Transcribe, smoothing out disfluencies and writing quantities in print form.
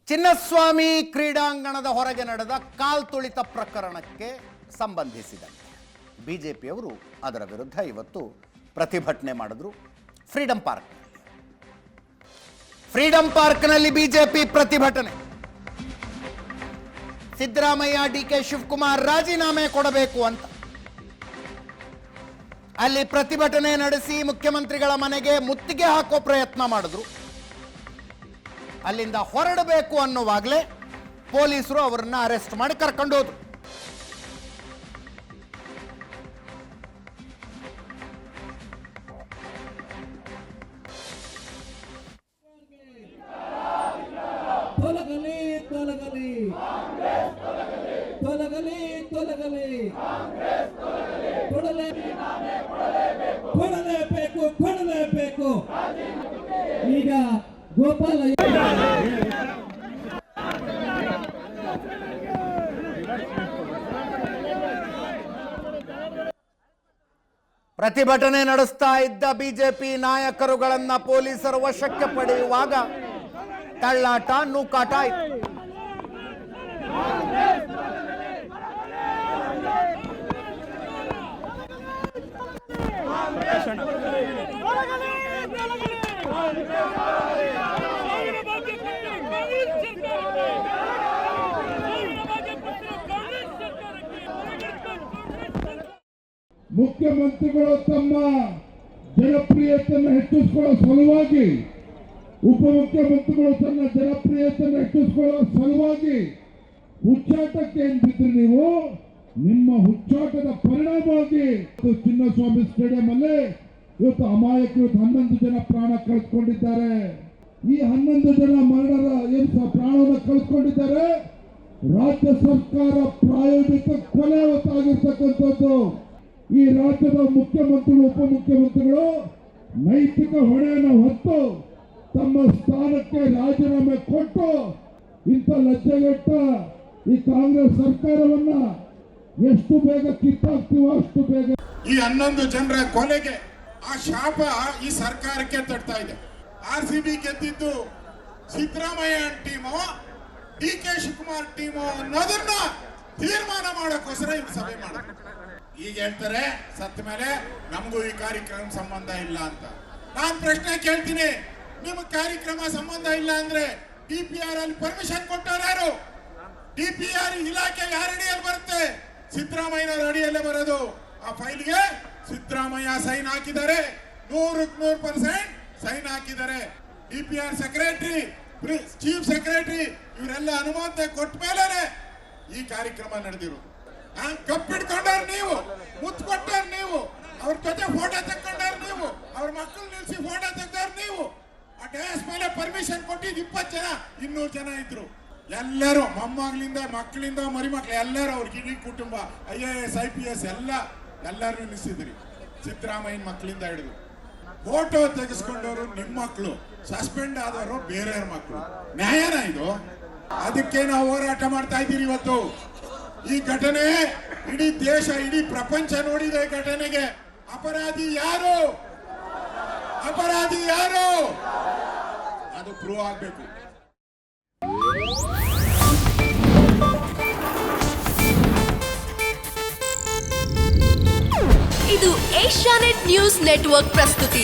ಚಿನ್ನಸ್ವಾಮಿ ಕ್ರೀಡಾಂಗಣದ ಹೊರಗೆ ನಡೆದ ಕಾಲ್ತುಳಿತ ಪ್ರಕರಣಕ್ಕೆ ಸಂಬಂಧಿಸಿದಂತೆ ಬಿಜೆಪಿಯವರು ಅದರ ವಿರುದ್ಧ ಇವತ್ತು ಪ್ರತಿಭಟನೆ ಮಾಡಿದ್ರು. ಫ್ರೀಡಂ ಪಾರ್ಕ್ನಲ್ಲಿ ಬಿಜೆಪಿ ಪ್ರತಿಭಟನೆ. ಸಿದ್ದರಾಮಯ್ಯ ಡಿಕೆ ಶಿವಕುಮಾರ್ ರಾಜೀನಾಮೆ ಕೊಡಬೇಕು ಅಂತ ಅಲ್ಲಿ ಪ್ರತಿಭಟನೆ ನಡೆಸಿ ಮುಖ್ಯಮಂತ್ರಿಗಳ ಮನೆಗೆ ಮುತ್ತಿಗೆ ಹಾಕೋ ಪ್ರಯತ್ನ ಮಾಡಿದ್ರು. ಅಲ್ಲಿಂದ ಹೊರಡಬೇಕು ಅನ್ನುವಾಗಲೇ ಪೊಲೀಸರು ಅವರನ್ನ ಅರೆಸ್ಟ್ ಮಾಡಿ ಕರ್ಕೊಂಡು ಹೋದ್ರು. ತೊಲಗಲಿ ತೊಲಗಲಿ ತೊಲಗಲಿ ತೊಲಗಲಿ ಕೊಡಲೇಬೇಕು ಕೊಡಲೇಬೇಕು. ಈಗ ಗೋಪಾಲ ಪ್ರತಿಭಟನೆ ನಡೆಸ್ತಾ ಇದ್ದ ಬಿಜೆಪಿ ನಾಯಕರುಗಳನ್ನ ಪೊಲೀಸರು ವಶಕ್ಕೆ ಪಡೆಯುವಾಗ ತಳ್ಳಾಟ ನೂಕಾಟ ಆಯಿತು. ಮುಖ್ಯಮಂತ್ರಿಗಳು ತಮ್ಮ ಜನಪ್ರಿಯತೆಯನ್ನು ಹೆಚ್ಚಿಸಿಕೊಳ್ಳುವ ಸಲುವಾಗಿ, ಉಪಮುಖ್ಯಮಂತ್ರಿಗಳು ತನ್ನ ಜನಪ್ರಿಯತೆಯನ್ನು ಹೆಚ್ಚಿಸಿಕೊಳ್ಳುವ ಸಲುವಾಗಿ ಹುಚ್ಚಾಟಕ್ಕೆ ಎಂದಿದ್ರು. ನೀವು ನಿಮ್ಮ ಹುಚ್ಚಾಟದ ಪರಿಣಾಮವಾಗಿ ಚಿನ್ನಸ್ವಾಮಿ ಸ್ಟೇಡಿಯಂ ಅಲ್ಲಿ ಇವತ್ತು ಅಮಾಯಕರು 11 ಜನ ಪ್ರಾಣ ಕಳೆದುಕೊಂಡಿದ್ದಾರೆ. ಈ 11 ಜನ ಪ್ರಾಣವನ್ನು ಕಳೆದುಕೊಂಡಿದ್ದಾರೆ. ರಾಜ್ಯ ಸರ್ಕಾರ ಪ್ರಾಯೋಜಿತ ಕೊಲೆ ಆಗಿರ್ತಕ್ಕಂಥದ್ದು. ಈ ರಾಜ್ಯದ ಮುಖ್ಯಮಂತ್ರಿಗಳು ಉಪಮುಖ್ಯಮಂತ್ರಿಗಳು ನೈತಿಕ ಹೊಣೆಯನ್ನು ಹೊತ್ತು ತಮ್ಮ ಸ್ಥಾನಕ್ಕೆ ರಾಜೀನಾಮೆ ಕೊಟ್ಟು ಇಂಥ ಲಜ್ಜೆಗೆಟ್ಟ ಈ ಕಾಂಗ್ರೆಸ್ ಸರ್ಕಾರವನ್ನ ಎಷ್ಟು ಬೇಗ ಕಿತ್ತಾಕ್ತೀವೋ ಅಷ್ಟು ಬೇಗ. ಈ 11 ಜನರ ಕೊಲೆಗೆ ಆ ಶಾಪ ಈ ಸರ್ಕಾರಕ್ಕೆ ತಡ್ತಾ ಇದೆ. RCB ಗೆದ್ದಿದ್ದು ಸಿದ್ದರಾಮಯ್ಯ ಟೀಮು ಡಿಕೆ ಶಿವಕುಮಾರ್ ಟೀಮು ಅನ್ನೋದನ್ನ ತೀರ್ಮಾನ ಮಾಡೋಕ್ಕೋಸ್ಕರ ಇವ್ರು ಸಭೆ ಮಾಡೋದು. ಈಗ ಹೇಳ್ತಾರೆ ಸತ್ತ ಮೇಲೆ ನಮಗೂ ಈ ಕಾರ್ಯಕ್ರಮ ಸಂಬಂಧ ಇಲ್ಲ ಅಂತ. ನಾನು ಪ್ರಶ್ನೆ ಕೇಳ್ತೀನಿ, ನಿಮಗೆ ಕಾರ್ಯಕ್ರಮ ಸಂಬಂಧ ಇಲ್ಲ ಅಂದ್ರೆ DPR ಅಲ್ಲಿ ಪರ್ಮಿಷನ್ ಕೊಟ್ಟವ್ರು ಯಾರು? DPR ಇಲಾಖೆ ಯಾರ ಅಡಿಯಲ್ಲಿ ಬರುತ್ತೆ? ಸಿದ್ದರಾಮಯ್ಯನವರ ಅಡಿಯಲ್ಲೇ ಬರೋದು. ಆ ಫೈಲ್ಗೆ ಸಿದ್ದರಾಮಯ್ಯ ಸೈನ್ ಹಾಕಿದ್ದಾರೆ, 100% ಸೈನ್ ಹಾಕಿದ್ದಾರೆ. DPR ಸೆಕ್ರೆಟರಿ, ಚೀಫ್ ಸೆಕ್ರೆಟರಿ ಇವರೆಲ್ಲ ಅನುಮೋದನೆ ಕೊಟ್ಟ ಮೇಲೆ ಈ ಕಾರ್ಯಕ್ರಮ ನಡೆದಿರೋದು. ಕಪ್ಪಿಡ್ಕೊಂಡಾರ ನೀವು, ಮುತ್ತು ಕೊಟ್ಟಾರ ನೀವು, ಅವ್ರ ಜೊತೆ ಫೋಟೋ ತೆಕ್ಕೊಂಡಾರ ನೀವು, ಅವ್ರ ಮಕ್ಕಳು ನಿಲ್ಸಿ ಫೋಟೋ ತೆಗ್ದಾರ ನೀವು. ಆ ಡೇಸ್ ಮೇಲೆ ಪರ್ಮಿಷನ್ ಕೊಟ್ಟಿದ್ದು 20 ಜನ, 200 ಜನ ಇದ್ರು. ಎಲ್ಲರೂ ಮೊಮ್ಮಗಳಿಂದ ಮಕ್ಕಳಿಂದ ಮರಿಮಕ್ಳು ಎಲ್ಲರೂ ಅವ್ರಿಗೆ ಇಡೀ ಕುಟುಂಬ IAS IPS ಎಲ್ಲರೂ ನಿಲ್ಲಿಸಿದ್ರಿ. ಸಿದ್ದರಾಮಯ್ಯನ ಮಕ್ಕಳಿಂದ ಹಿಡಿದು ಫೋಟೋ ತೆಗೆಸ್ಕೊಂಡವರು ನಿಮ್ಮ ಮಕ್ಕಳು, ಸಸ್ಪೆಂಡ್ ಆದವರು ಬೇರೆಯವ್ರ ಮಕ್ಕಳು. ನ್ಯಾಯನ ಇದು? ಅದಕ್ಕೆ ನಾವು ಹೋರಾಟ ಮಾಡ್ತಾ ಇದ್ದೀರಿ ಇವತ್ತು. ಈ ಘಟನೆ ಇಡೀ ದೇಶ, ಇಡೀ ಪ್ರಪಂಚ ನೋಡಿದೆ. ಘಟನೆಗೆ ಅಪರಾಧಿ ಯಾರು? ಅಪರಾಧಿ ಯಾರು? ಅದು ಪ್ರೂವ್ ಆಗ್ಬೇಕು. ಇದು ಏಷ್ಯಾನೆಟ್ ನ್ಯೂಸ್ ನೆಟ್ವರ್ಕ್ ಪ್ರಸ್ತುತಿ.